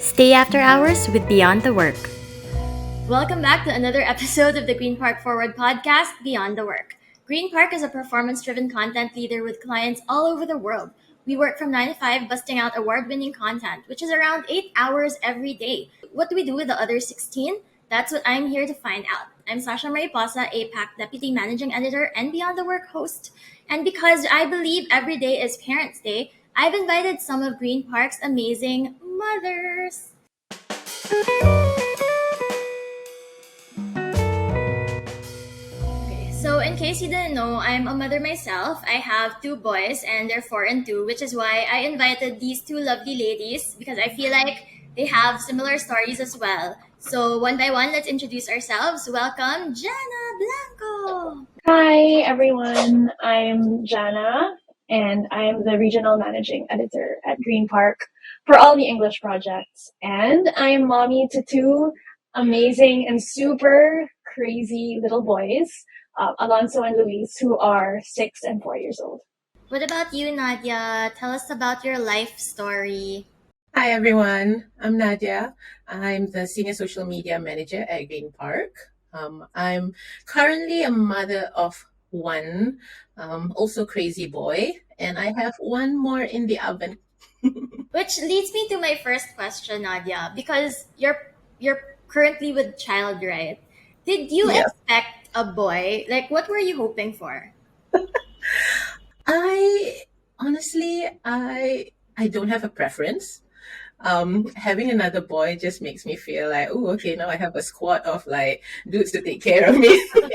Stay after hours with Beyond the Work. Welcome back to another episode of the GREENPARK.FORWARD podcast, Beyond the Work. GREENPARK is a performance-driven content leader with clients all over the world. We work from 9 to 5, busting out award-winning content, which is around 8 hours every day. What do we do with the other 16? That's what I'm here to find out. I'm Sasha Mariposa, APAC Deputy Managing Editor and Beyond the Work host. And because I believe every day is Parents' Day, I've invited some of GREENPARK's amazing mothers. So, in case you didn't know, I'm a mother myself. I have 2 boys and they're 4 and 2, which is why I invited these 2 lovely ladies because I feel like they have similar stories as well. So, one by one, let's introduce ourselves. Welcome, Jana Blanco. Hi, everyone. I'm Jana, and I'm the Regional Managing Editor at GreenPark for all the English projects. And I'm mommy to 2 amazing and super crazy little boys, Alonso and Luis, who are 6 and 4 years old. What about you, Nadia? Tell us about your life story. Hi everyone, I'm Nadia. I'm the Senior Social Media Manager at GreenPark. I'm currently a mother of 1, also crazy boy, and I have 1 more in the oven. Which leads me to my first question, Nadia, because you're currently with child, right? Did you Yeah. expect a boy? Like, what were you hoping for? I honestly, I don't have a preference. Having another boy just makes me feel like, oh, okay, now I have a squad of like dudes to take care of me,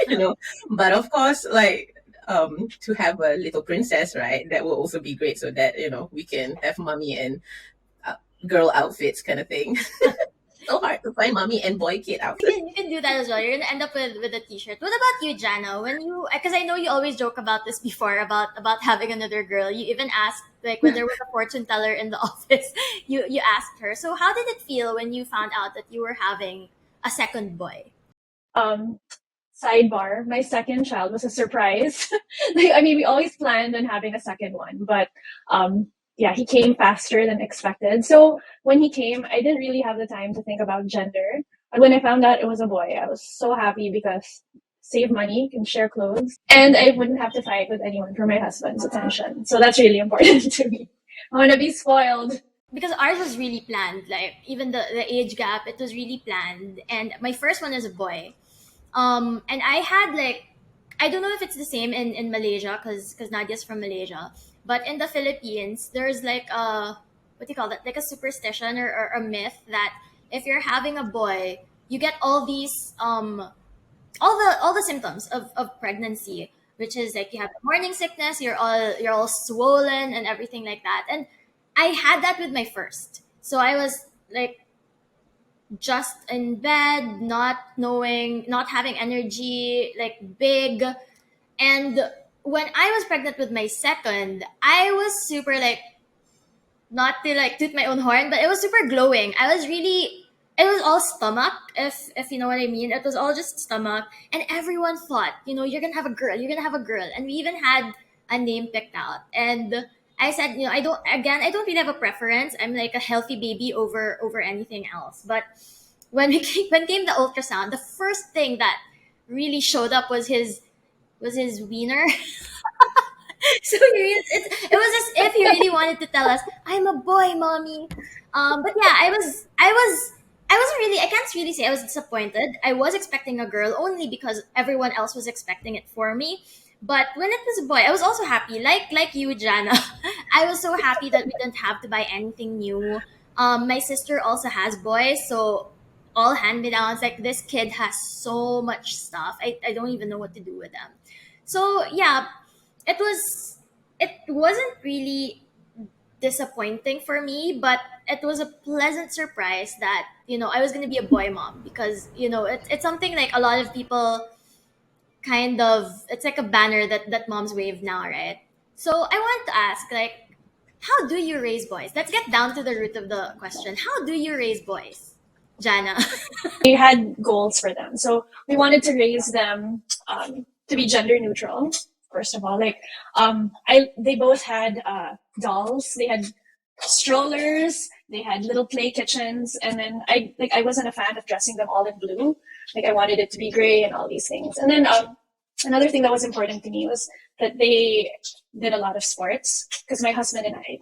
you know. But of course, like to have a little princess, right? That will also be great, so that we can have mommy and girl outfits kind of thing. So hard to find mommy and boy kid outfits. You can do that as well. You're gonna end up with a t-shirt. What about you, Jana? When you, because I know you always joke about this before about having another girl. You even asked, like, when there was a fortune teller in the office, you asked her. So how did it feel when you found out that you were having a second boy? Sidebar, my second child was a surprise. We always planned on having a second one, but yeah, he came faster than expected. So when he came, I didn't really have the time to think about gender. But when I found out it was a boy, I was so happy because save money, can share clothes, and I wouldn't have to fight with anyone for my husband's attention. So that's really important to me. I want to be spoiled. Because ours was really planned. Like, even the age gap, it was really planned. And my first one is a boy. And I had, like, I don't know if it's the same in Malaysia because Nadia's from Malaysia, but in the Philippines there's like a, what do you call that, like a superstition or a myth that if you're having a boy, you get all these all the symptoms of pregnancy, which is like you have morning sickness, you're all swollen and everything like that. And I had that with my first, so I was like just in bed, not knowing, not having energy, like big. And when I was pregnant with my second, I was super like, not to like toot my own horn, but it was super glowing. I was really, it was all stomach, if you know what I mean. It was all just stomach. And everyone thought, you're gonna have a girl, you're gonna have a girl. And we even had a name picked out. And I said, I don't really have a preference. I'm like a healthy baby over anything else. But when came the ultrasound, the first thing that really showed up was his wiener. So it was as if he really wanted to tell us, "I'm a boy, mommy." But yeah, I wasn't really. I can't really say I was disappointed. I was expecting a girl only because everyone else was expecting it for me. But when it was a boy, I was also happy. Like you, Jana, I was so happy that we didn't have to buy anything new. My sister also has boys, so all hand me downs. Like, this kid has so much stuff. I don't even know what to do with them. So yeah, it wasn't really disappointing for me, but it was a pleasant surprise that I was gonna be a boy mom because it's something like a lot of people kind of, it's like a banner that moms wave now, right? So I want to ask, like, how do you raise boys? Let's get down to the root of the question. How do you raise boys, Jana? We had goals for them. So we wanted to raise them to be gender neutral, first of all. Like, they both had dolls. They had strollers. They had little play kitchens, and then I wasn't a fan of dressing them all in blue. Like I wanted it to be gray and all these things. And then another thing that was important to me was that they did a lot of sports because my husband and I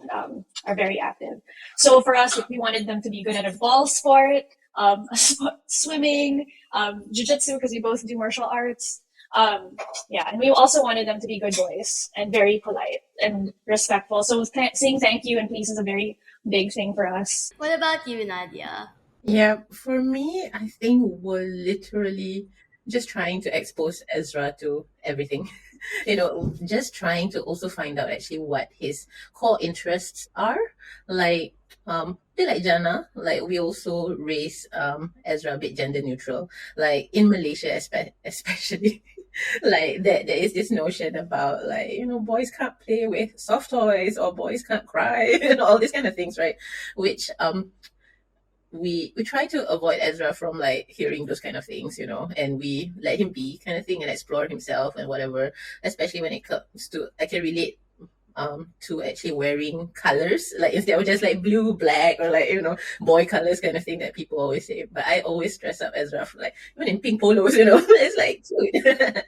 are very active. So for us, we wanted them to be good at a ball sport, swimming, jiu-jitsu because we both do martial arts. Yeah, and we also wanted them to be good boys and very polite and respectful. So saying thank you and please is a very big thing for us. What about you, Nadia? Yeah, for me, I think we're literally just trying to expose Ezra to everything. Just trying to also find out actually what his core interests are. Like, bit like Jana, like we also raise Ezra a bit gender neutral. Like in Malaysia, especially, like there is this notion about like boys can't play with soft toys or boys can't cry and all these kind of things, right? Which we try to avoid Ezra from like hearing those kind of things, and we let him be kind of thing and explore himself and whatever, especially when it comes to I can relate to actually wearing colors, like instead of just like blue, black, or like boy colors kind of thing that people always say. But I always dress up Ezra for, like even in pink polos, it's like cute.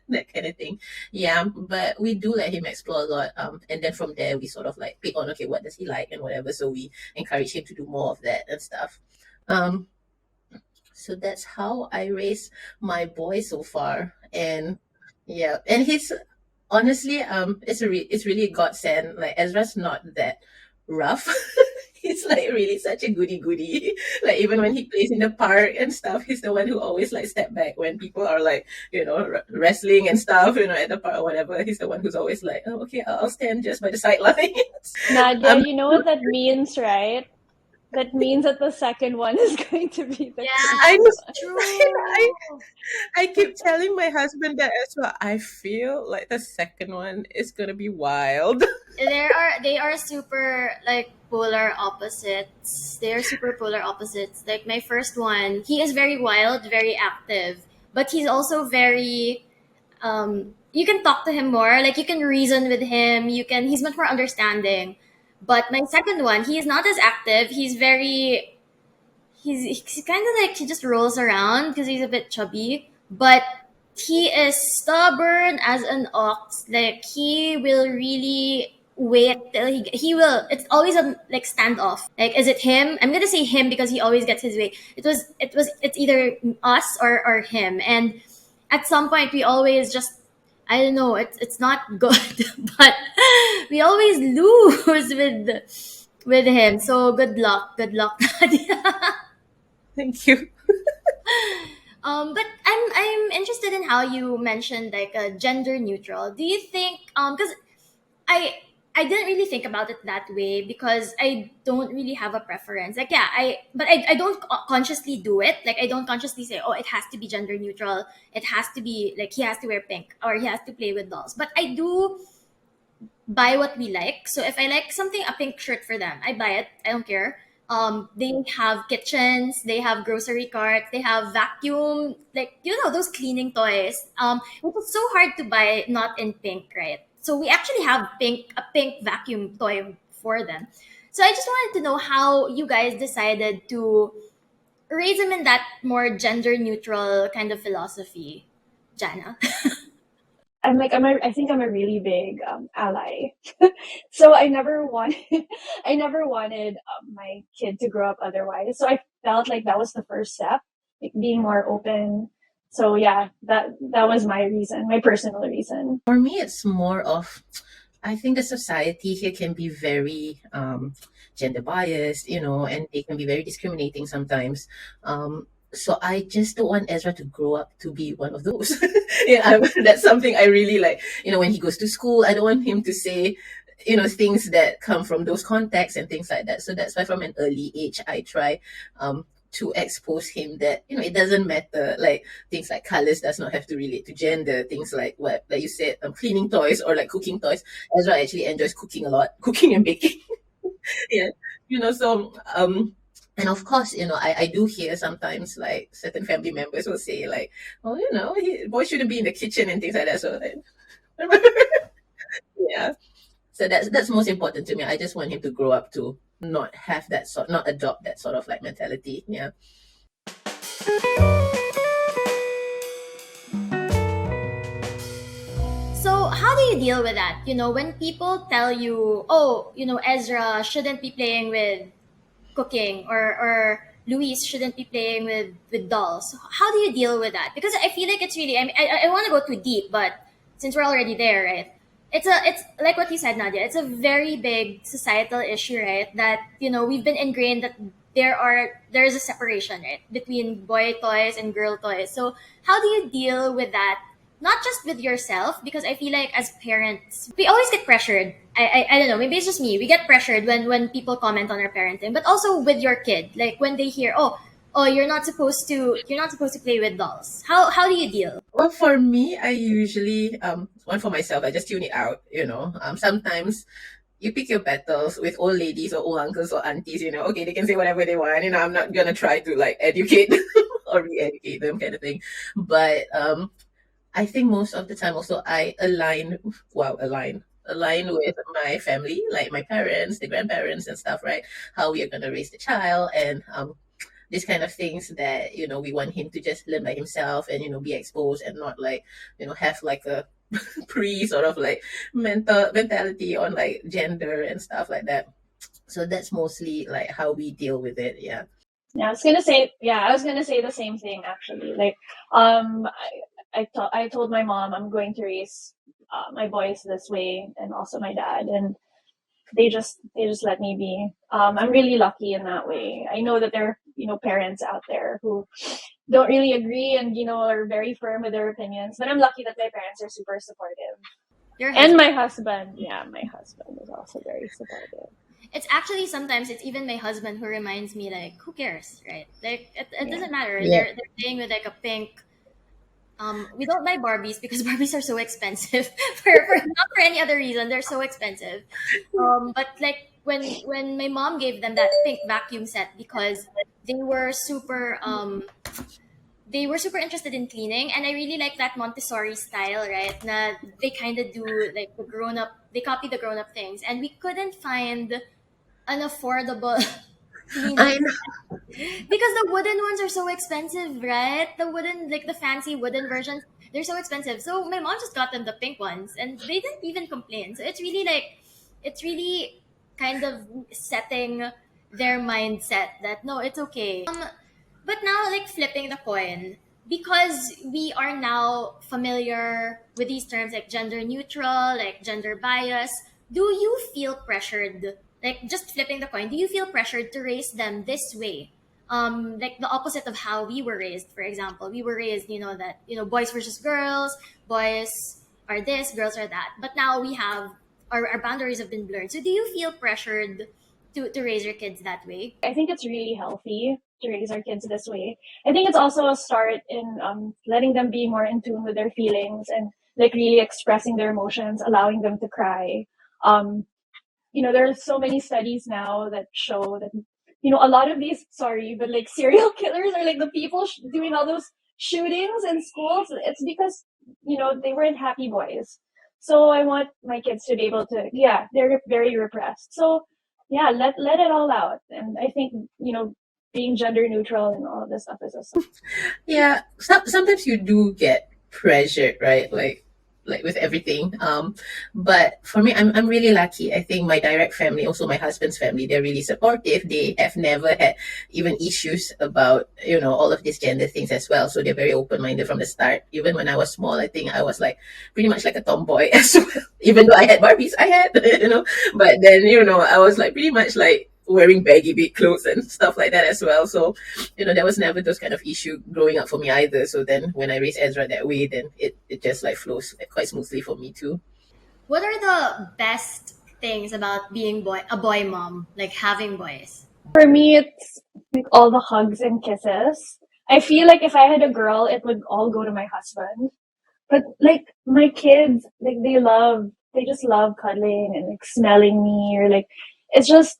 That kind of thing. Yeah, but we do let him explore a lot, and then from there we sort of like pick on, okay, what does he like and whatever, so we encourage him to do more of that and stuff. So that's how I raise my boy so far. And yeah, and he's honestly it's really a godsend. Like Ezra's not that rough. He's like really such a goody. Like even when he plays in the park and stuff, he's the one who always like step back when people are like wrestling and stuff at the park or whatever. He's the one who's always like, oh, okay, I'll stand just by the sidelines. Nadia, you know what that means, right? That means that the second one is going to be the I know. True. I keep telling my husband that as well. I feel like the second one is gonna be wild. They are super like polar opposites. They are super polar opposites. Like my first one, he is very wild, very active, but he's also very you can talk to him more, like you can reason with him, he's much more understanding. But my second one, he is not as active. He's kind of like he just rolls around because he's a bit chubby, but he is stubborn as an ox. Like he will really wait till he will. It's always a like standoff. Like is it him? I'm gonna say him because he always gets his way. It's either us or him. And at some point we always just I don't know. It's not good, but we always lose with him. So good luck, Nadia. Thank you. But I'm interested in how you mentioned like a gender neutral. Do you think because I didn't really think about it that way because I don't really have a preference. Like yeah, I don't consciously do it. Like I don't consciously say, oh, it has to be gender neutral. It has to be like he has to wear pink or he has to play with dolls. But I do buy what we like. So if I like something, a pink shirt for them, I buy it. I don't care. They have kitchens, they have grocery carts, they have vacuum, like those cleaning toys. Which is so hard to buy not in pink, right? So we actually have a pink vacuum toy for them. So I just wanted to know how you guys decided to raise them in that more gender neutral kind of philosophy, Jana. I think I'm a really big ally. So I never wanted my kid to grow up otherwise. So I felt like that was the first step, like being more open. So yeah, that was my reason, my personal reason. For me, it's more of I think the society here can be very gender biased, and they can be very discriminating sometimes. So I just don't want Ezra to grow up to be one of those. That's something I really like. When he goes to school, I don't want him to say, things that come from those contexts and things like that. So that's why from an early age, I try to expose him that, it doesn't matter. Like things like colors does not have to relate to gender. Things like what, like you said, cleaning toys or like cooking toys. Ezra actually enjoys cooking a lot, cooking and baking. Yeah. So, and of course, I do hear sometimes like certain family members will say like, oh, boy shouldn't be in the kitchen and things like that. So like, yeah. So that's most important to me. I just want him to grow up to not have that sort, not adopt that sort of like mentality. Yeah. So how do you deal with that? You know, when people tell you, oh, you know, Ezra shouldn't be playing with cooking, or Luis shouldn't be playing with dolls. How do you deal with that? Because I feel like it's really, I mean, I want to go too deep, but since we're already there, right? It's like what you said, Nadia. It's a very big societal issue, right? That, you know, we've been ingrained that there's a separation, right, between boy toys and girl toys. So how do you deal with that? Not just with yourself, because I feel like as parents we always get pressured. I don't know, maybe it's just me, we get pressured when people comment on our parenting, but also with your kid, like when they hear, oh, you're not supposed to play with dolls. How do you deal? Well, for me, I usually one for myself, I just tune it out. Sometimes you pick your battles with old ladies or old uncles or aunties. Okay, they can say whatever they want. I'm not gonna try to like educate or re-educate them, kind of thing. But I think most of the time also I align with my family, like my parents, the grandparents and stuff, right? How we are gonna raise the child, and these kind of things that we want him to just learn by himself, and be exposed, and not like have like a pre sort of like mentality on like gender and stuff like that. So that's mostly like how we deal with it. Yeah. Yeah, I was gonna say the same thing actually. Like, I told my mom I'm going to raise my boys this way, and also my dad, and they just let me be. I'm really lucky in that way. I know that there are parents out there who don't really agree and are very firm with their opinions, but I'm lucky that my parents are super supportive. Your And husband. my husband, my husband is also very supportive. It's actually sometimes it's even my husband who reminds me, like, who cares, right? Like it Yeah. doesn't matter. Yeah. They're playing with like a pink. We don't buy Barbies because Barbies are so expensive. For not for any other reason, they're so expensive. But like when my mom gave them that pink vacuum set because they were super they were super interested in cleaning, and I really like that Montessori style, right? Na they kind of do like the grown up, they copy the grown up things, and we couldn't find an affordable cleaning I know. because the wooden ones are so expensive, right? The wooden, like the fancy wooden versions, they're so expensive. So my mom just got them the pink ones, and they didn't even complain. So it's really kind of setting their mindset that no, it's okay. But now, like flipping the coin, because we are now familiar with these terms like gender neutral, like gender bias, do you feel pressured? Like just flipping the coin, do you feel pressured to raise them this way? Like the opposite of how we were raised. For example, we were raised, that boys versus girls, boys are this, girls are that. But now we have our boundaries have been blurred. So do you feel pressured to raise your kids that way? I think it's really healthy to raise our kids this way. I think it's also a start in letting them be more in tune with their feelings and like really expressing their emotions, allowing them to cry. There's so many studies now that show that a lot of these, sorry, but like serial killers are like the people doing all those shootings in schools. It's because they weren't happy boys. So I want my kids to be able to, yeah, they're very repressed. So yeah, let it all out. And I think being gender neutral and all of this stuff is awesome. Yeah, sometimes you do get pressured, right? Like with everything. But for me, I'm really lucky. I think my direct family, also my husband's family, they're really supportive. They have never had even issues about all of these gender things as well. So they're very open minded from the start. Even when I was small, I think I was like pretty much like a tomboy as well. Even though I had Barbies, I had But then I was like pretty much like wearing baggy big clothes and stuff like that as well. So there was never those kind of issue growing up for me either. So then when I raised Ezra that way, then it just like flows quite smoothly for me too. What are the best things about being a boy mom, like having boys? For me, it's like all the hugs and kisses. I feel like if I had a girl, it would all go to my husband. But like my kids, like they just love cuddling and like smelling me, or like it's just,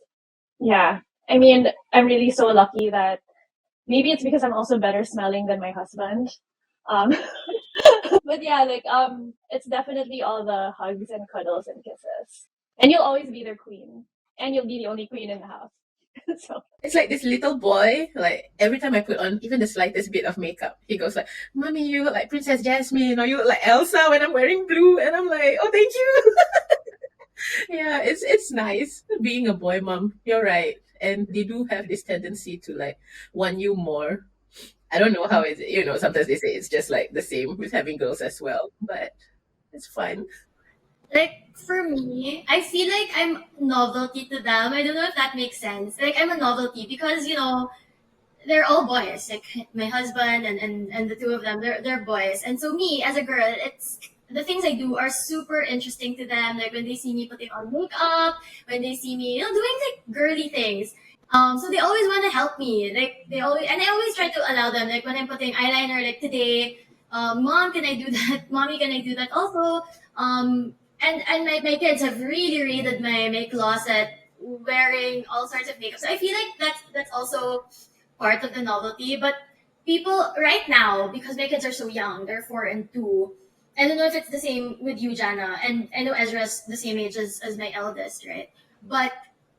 yeah. I mean, I'm really so lucky that maybe it's because I'm also better smelling than my husband. Um, but yeah, like it's definitely all the hugs and cuddles and kisses. And you'll always be their queen. and you'll be the only queen in the house. So It's like this little boy, like every time I put on even the slightest bit of makeup, he goes like, "Mommy, you look like Princess Jasmine, or you look like Elsa when I'm wearing blue." And I'm like, "Oh, thank you." Yeah, it's nice being a boy mom. You're right. And they do have this tendency to like want you more. I don't know how it's, sometimes they say it's just like the same with having girls as well, but it's fine. Like for me, I feel like I'm novelty to them. I don't know if that makes sense. Like I'm a novelty because they're all boys. Like my husband and the two of them, they're boys. And so me as a girl, it's the things I do are super interesting to them. Like when they see me putting on makeup, when they see me, doing like girly things. So they always want to help me. Like they always, and I always try to allow them. Like when I'm putting eyeliner, like today, mom, can I do that? Mommy, can I do that? Also, and my kids have really raided my closet wearing all sorts of makeup. So I feel like that's also part of the novelty. But people right now, because my kids are so young, they're 4 and 2. I don't know if it's the same with you, Jana, and I know Ezra's the same age as my eldest, right? But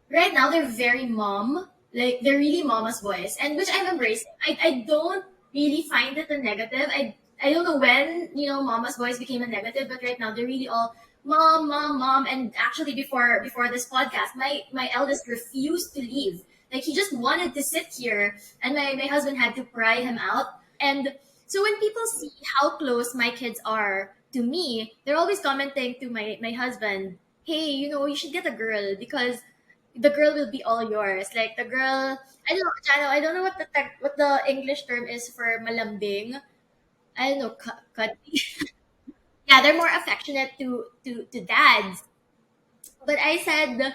right now they're very mom, like they're really mama's boys, and which I'm embracing. I don't really find it a negative. I don't know when mama's boys became a negative, but right now they're really all mom, mom, mom. And actually, before this podcast, my eldest refused to leave. Like he just wanted to sit here, and my husband had to pry him out. And so when people see how close my kids are to me, they're always commenting to my husband, "Hey, you should get a girl because the girl will be all yours." Like the girl, I don't know, Chano, I don't know what the English term is for malambing. I don't know, yeah, they're more affectionate to dads. But I said,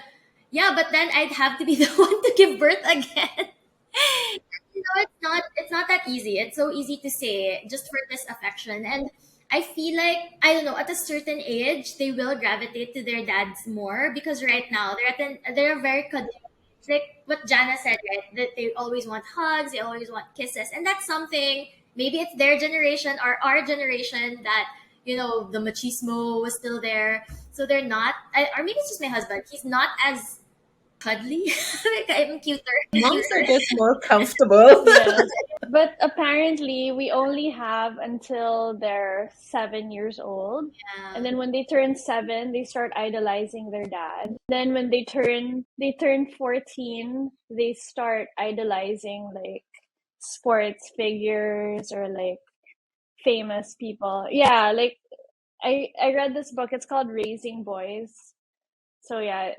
yeah, but then I'd have to be the one to give birth again. It's not that easy. It's so easy to say just for this affection. And I feel like I don't know, at a certain age they will gravitate to their dads more because right now they're very it's like what Jana said, right? That they always want hugs, they always want kisses. And that's something maybe it's their generation or our generation that the machismo was still there. So they're not or maybe it's just my husband. He's not as cuddly. Like I'm cuter. Moms are just more comfortable. yes. But apparently we only have until they're 7 years old. Yeah. And then when they turn 7, they start idolizing their dad. Then when they turn 14, they start idolizing like sports figures or like famous people. Yeah, like I read this book. It's called Raising Boys. So yeah,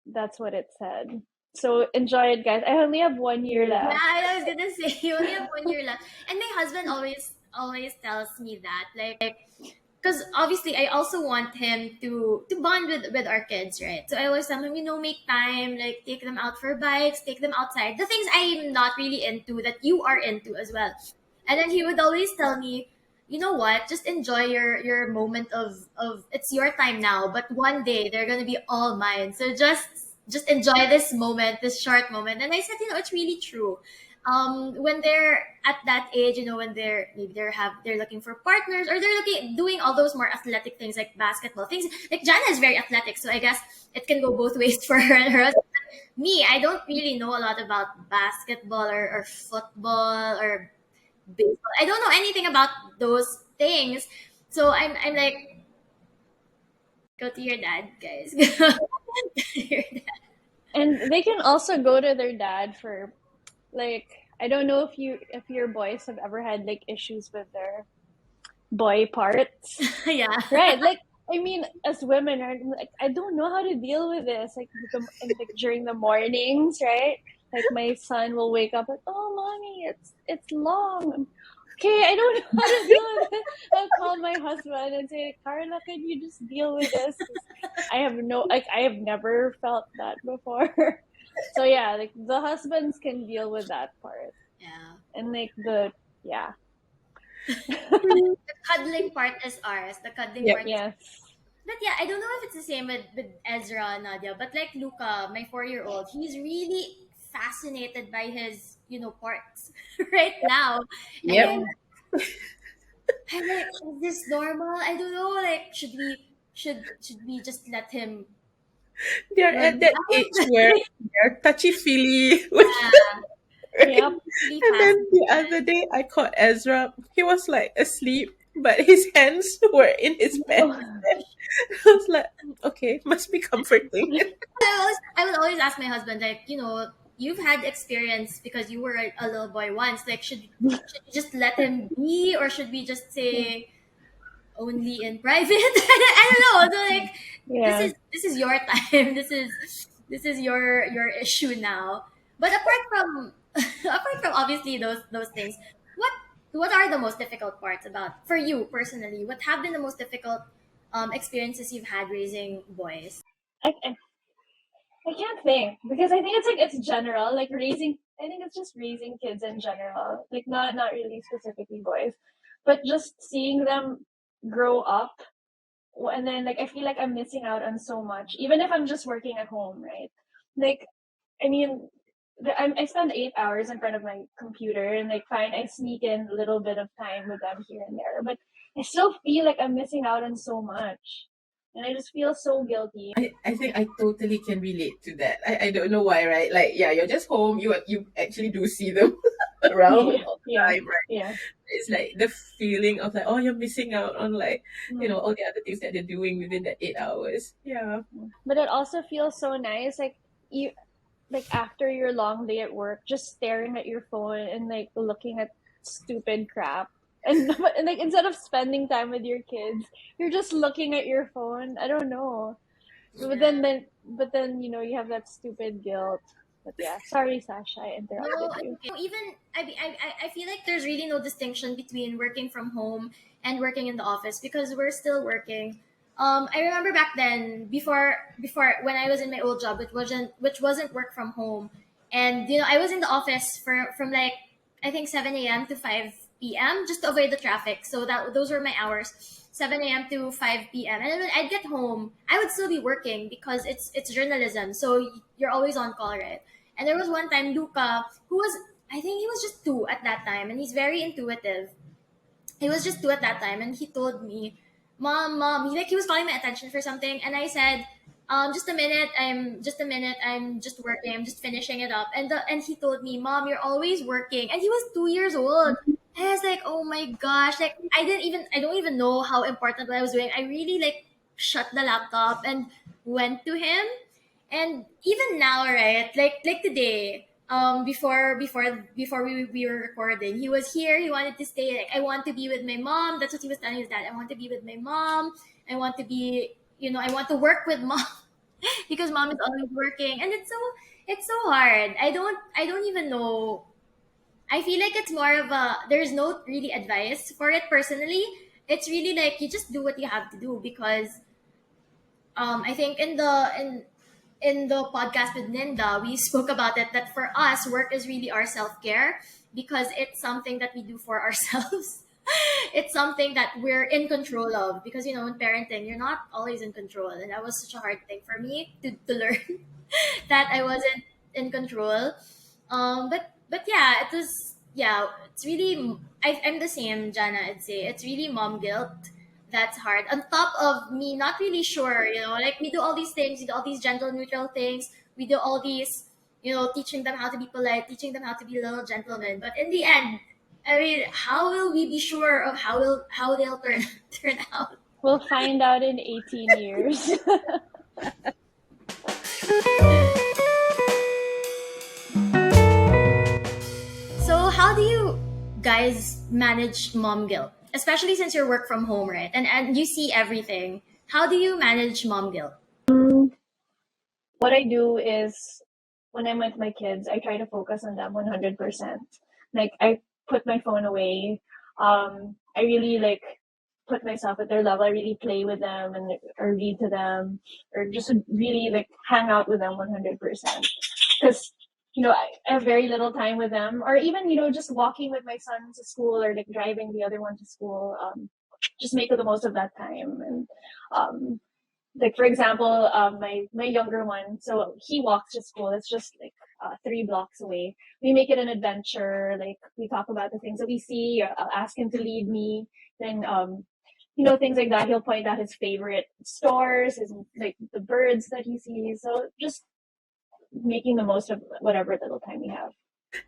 that's what it said. So enjoy it, guys. I only have 1 year Yeah, left. I was gonna say you only have 1 year left, and my husband always tells me that, like, because obviously I also want him to bond with our kids, right? So I always tell him, make time, like take them out for bikes, take them outside, the things I'm not really into that you are into as well. And then he would always tell me, you know what, just enjoy your moment of it's your time now, but one day they're gonna be all mine. So just enjoy this moment, this short moment. And I said, it's really true. When they're at that age, when they're looking for partners, or they're doing all those more athletic things like basketball things. Like Jana is very athletic, so I guess it can go both ways for her and her husband. Me, I don't really know a lot about basketball or football or baseball. I don't know anything about those things. So I'm like, go to your dad, guys. Go to your dad. And they can also go to their dad for like I don't know if your boys have ever had like issues with their boy parts. Yeah. Right. Like I mean, as women, right? Like I don't know how to deal with this. Like, like during the mornings, right? Like my son will wake up like, "Oh, mommy, it's long." Okay, I don't know how to deal with it. I'll call my husband and say, "Carla, can you just deal with this?" 'Cause I have never felt that before. So yeah, like the husbands can deal with that part, Yeah. and like yeah, The cuddling part is ours. The cuddling Yep. part is. yes. But yeah, I don't know if it's the same with Ezra and Nadia, but like Luca, my 4-year-old, he's really fascinated by his, parts right now. And Yep. I'm like, is this normal? I don't know. Like, should we just let him They're at that age where they're touchy-feely. Yeah, Right? Yep. really And fast. then the other day, I caught Ezra. He was like asleep, but his hands were in his pants. I was like, okay, must be comforting. I would always ask my husband, like, you've had experience because you were a little boy once. Like, should we just let him be, or should we just say only in private? I don't know. So like, Yeah. this is your time. This is your issue now. But apart from apart from obviously those things, what what are the most difficult parts about for you personally? What have been the most difficult experiences you've had raising boys? I can't think because I think it's general, like raising. I think it's just raising kids in general, like not really specifically boys, but just seeing them grow up, and then like I feel like I'm missing out on so much, even if I'm just working at home, right? Like, I mean, I spend 8 hours in front of my computer, and like fine, I sneak in a little bit of time with them here and there, but I still feel like I'm missing out on so much, and I just feel so guilty. I think I totally can relate to that. I don't know why, right? Like, yeah, you're just home. You actually do see them around all the Yeah, time, right? yeah. It's like the feeling of like, oh, you're missing out on like, Mm. all the other things that they're doing within that 8 hours. Yeah. But it also feels so nice, like you, like after your long day at work, just staring at your phone and like looking at stupid crap. And, and like instead of spending time with your kids, you're just looking at your phone. I don't know. But then you have that stupid guilt. But yeah, sorry, Sasha, I No, interrupted you. even I feel like there's really no distinction between working from home and working in the office because we're still working. I remember back then, before when I was in my old job, which wasn't work from home, and I was in the office from like I think 7 a.m. to 5 p.m. just to avoid the traffic. So those were my hours, 7 a.m. to 5 p.m. And then when I'd get home, I would still be working because it's journalism, so you're always on call, right? And there was one time Luca, who was, I think he was just 2 at that time, and he's very intuitive. He was just 2 at that time, and he told me, Mom, he was calling my attention for something, and I said, just a minute, I'm just working, I'm just finishing it up. And he told me, Mom, you're always working. And he was 2 years old. And I was like, oh my gosh, like I don't even know how important what I was doing. I really like shut the laptop and went to him, and even now, right, like today, before we were recording, he was here, he wanted to stay, like, I want to be with my mom. That's what he was telling his dad. I want to be with my mom. I want to be, I want to work with mom because mom is always working, and it's so hard. I don't even know. I feel like it's more of a, there's no really advice for it personally. It's really like you just do what you have to do because I think in the podcast with Ninda, we spoke about it that for us, work is really our self care because it's something that we do for ourselves. It's something that we're in control of because in parenting, you're not always in control, and that was such a hard thing for me to learn that I wasn't in control. But yeah, it was, yeah. It's really, I'm the same, Jana. I'd say it's really mom guilt that's hard. On top of me not really sure, like we do all these things, we do all these gender neutral things, we do all these, teaching them how to be polite, teaching them how to be little gentlemen. But in the end, I mean, how will we be sure of how they'll turn out? We'll find out in 18 years. So how do you guys manage mom guilt? Especially since you work from home, right? And you see everything. How do you manage mom guilt? What I do is when I'm with my kids, I try to focus on them 100%. Like I put my phone away. I really like put myself at their level. I really play with them and or read to them or just really like hang out with them 100%. Because I have very little time with them, or even just walking with my son to school or like driving the other one to school. Just make the most of that time and um, like for example, my younger one, so he walks to school. It's just like 3 blocks away. We make it an adventure. Like we talk about the things that we see. I'll ask him to lead me. Then things like that. He'll point out his favorite stores, his like the birds that he sees. So just making the most of whatever little time we have.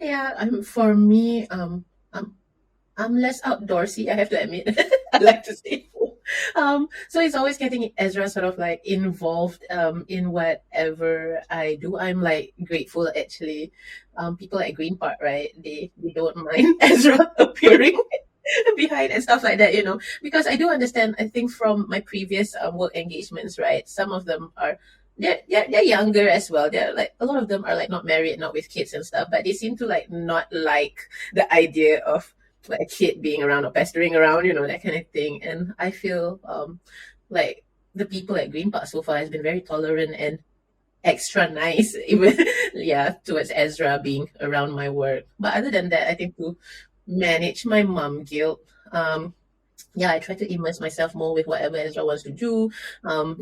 Yeah, for me, I'm less outdoorsy, I have to admit. I like to stay home. So it's always getting Ezra sort of like involved in whatever I do. I'm like grateful actually. People at Green Park, right? They don't mind Ezra appearing behind and stuff like that, because I do understand. I think from my previous work engagements, right? Some of them are they're younger as well. They're like a lot of them are like not married, not with kids and stuff, but they seem to like not like the idea of like a kid being around or pestering around, that kind of thing. And I feel like the people at Green Park so far has been very tolerant and extra nice, even yeah, towards Ezra being around my work. But other than that, I think to manage my mom guilt, yeah, I try to immerse myself more with whatever Ezra wants to do.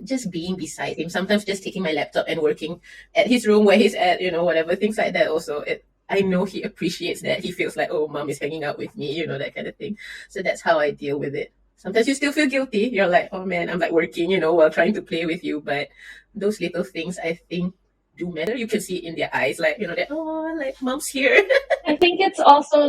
Just being beside him. Sometimes just taking my laptop and working at his room where he's at, whatever, things like that. Also, I know he appreciates that. He feels like, oh, mom is hanging out with me, that kind of thing. So that's how I deal with it. Sometimes you still feel guilty. You're like, oh man, I'm like working, while trying to play with you. But those little things, I think, do matter. You can see it in their eyes, like, that, oh, like mom's here. I think it's also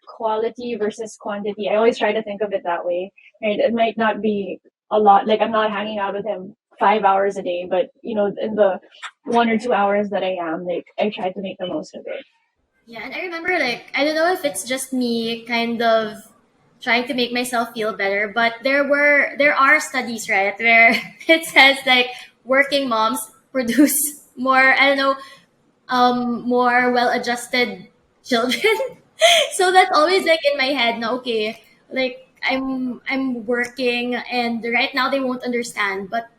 quality versus quantity. I always try to think of it that way. Right? It might not be a lot. Like I'm not hanging out with him 5 hours a day, but in the 1 or 2 hours that I am, like I try to make the most of it. Yeah, and I remember like I don't know if it's just me kind of trying to make myself feel better, but there are studies, right, where it says like working moms produce more, I don't know, more well-adjusted children. So that's always like in my head now, okay, like I'm working and right now they won't understand, but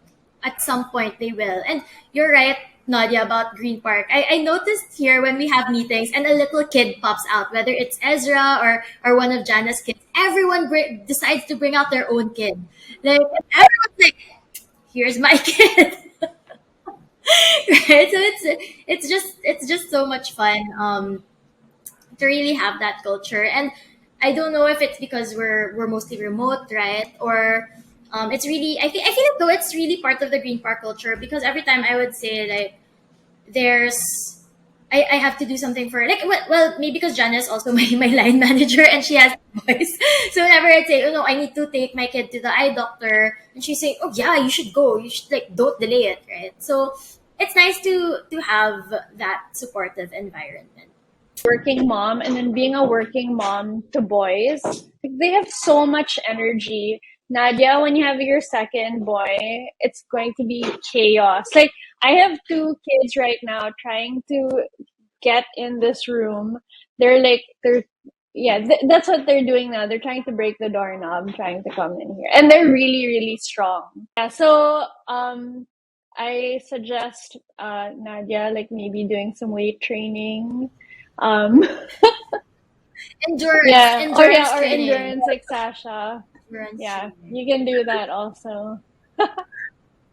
at some point they will. And you're right, Nadia, about Green Park. I noticed here when we have meetings and a little kid pops out, whether it's Ezra or one of Jana's kids, everyone decides to bring out their own kid. Like everyone's like, here's my kid. Right? So it's just so much fun to really have that culture. And I don't know if it's because we're mostly remote, right? Or it's really I feel like though it's really part of the Green Park culture, because every time I would say like there's I have to do something for like well maybe because Jana is also my line manager and she has boys. So whenever I say, oh no, I need to take my kid to the eye doctor, and she's saying, oh yeah, you should go, you should like don't delay it, right? So it's nice to have that supportive environment. Working mom, and then being a working mom to boys, like, they have so much energy. Nadia, when you have your second boy, it's going to be chaos. Like I have 2 kids right now trying to get in this room. That's what they're doing now. They're trying to break the doorknob, trying to come in here, and they're really, really strong. Yeah, so I suggest Nadia like maybe doing some weight training. Endurance, or training. endurance like Sasha. Endurance Yeah, training. you can do that also. I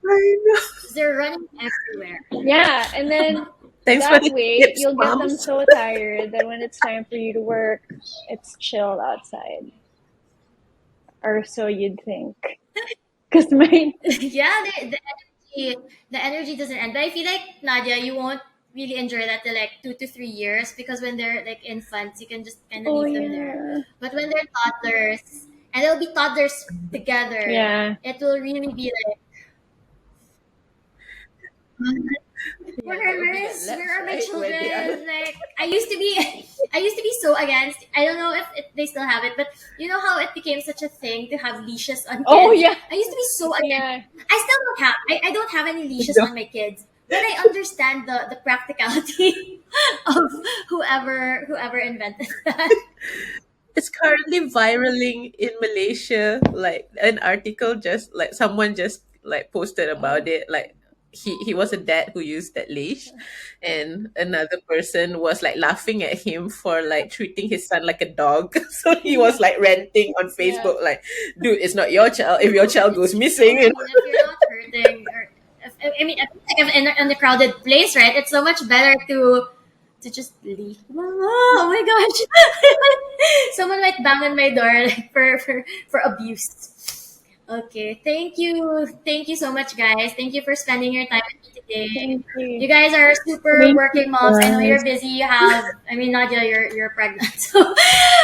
know. They're running everywhere. Yeah, and then Thanks for that the way tips, you'll get them moms. so tired that when it's time for you to work, it's chill outside. Or so you'd think. Because my Yeah, the energy doesn't end. But I feel like Nadia, you won't really enjoy that till like 2 to 3 years, because when they're like infants, you can just kind of leave them there. But when they're toddlers, and they'll be toddlers together, Yeah. it will really be like, Yeah, that would be that lapse, where are my right? Where they are- children? Like I used to be so against. I don't know if they still have it, but you know how it became such a thing to have leashes on kids. Oh yeah. I used to be so against. Yeah. I still don't have. I don't have any leashes on my kids, but I understand the practicality of whoever invented that. It's currently viraling in Malaysia. Like an article, just like someone just like posted about it. Like he was a dad who used that leash, and another person was like laughing at him for like treating his son like a dog. So he was like ranting on Facebook, like, "Dude, it's not your child. If your child goes missing, If you're not hurting, or if in a crowded place, right? It's so much better to to just leave. Oh my gosh. Someone might bang on my door like, for abuse. Okay. Thank you. Thank you so much, guys. Thank you for spending your time with me today. Thank you. You guys are super Thank working you, moms. I know guys. you're busy. You have, I mean, Nadia, you're pregnant. So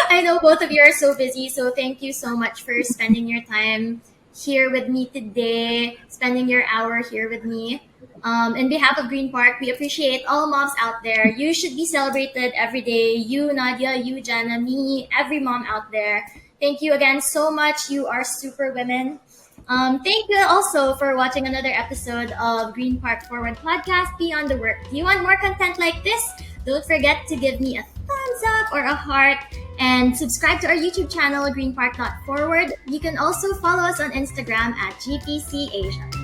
I know both of you are so busy. So thank you so much for spending your time here with me today, spending your hour here with me. In behalf of Green Park, we appreciate all moms out there. You should be celebrated every day. You, Nadia, you, Jana, me, every mom out there. Thank you again so much. You are super women. Thank you also for watching another episode of Green Park Forward podcast, Beyond the Work. Do you want more content like this? Don't forget to give me a thumbs up or a heart and subscribe to our YouTube channel, GreenPark.Forward. You can also follow us on Instagram at GPC Asia.